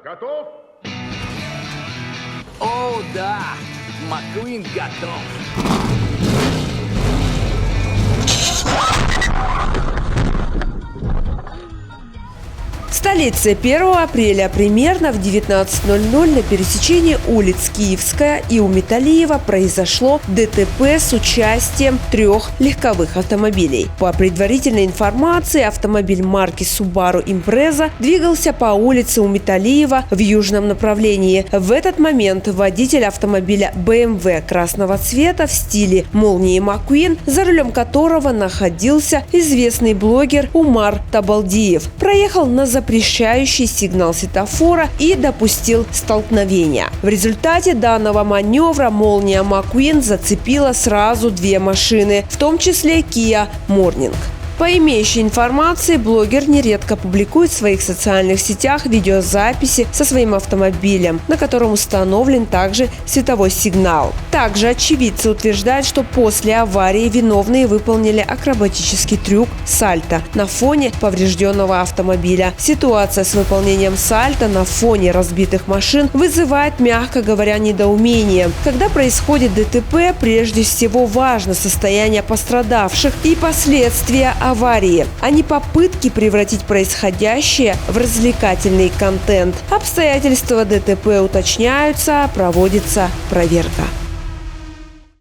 готов? О, да! Маккуин готов! В столице 1 апреля примерно в 19:00 на пересечении улиц Киевская и Уметалиева произошло ДТП с участием 3 легковых автомобилей. По предварительной информации, автомобиль марки Subaru Impreza двигался по улице Уметалиева в южном направлении. В этот момент водитель автомобиля BMW красного цвета в стиле молнии Маккуин, за рулем которого находился известный блогер Умар Табалдиев, проехал на запрещающий сигнал светофора и допустил столкновение. В результате данного маневра молния Маккуин зацепила сразу 2 машины, в том числе Kia Morning. По имеющей информации, блогер нередко публикует в своих социальных сетях видеозаписи со своим автомобилем, на котором установлен также световой сигнал. Также очевидцы утверждают, что после аварии виновные выполнили акробатический трюк сальто на фоне поврежденного автомобиля. Ситуация с выполнением сальто на фоне разбитых машин вызывает, мягко говоря, недоумение. Когда происходит ДТП, прежде всего важно состояние пострадавших и последствия аварии, а не попытки превратить происходящее в развлекательный контент. Обстоятельства ДТП уточняются, проводится проверка.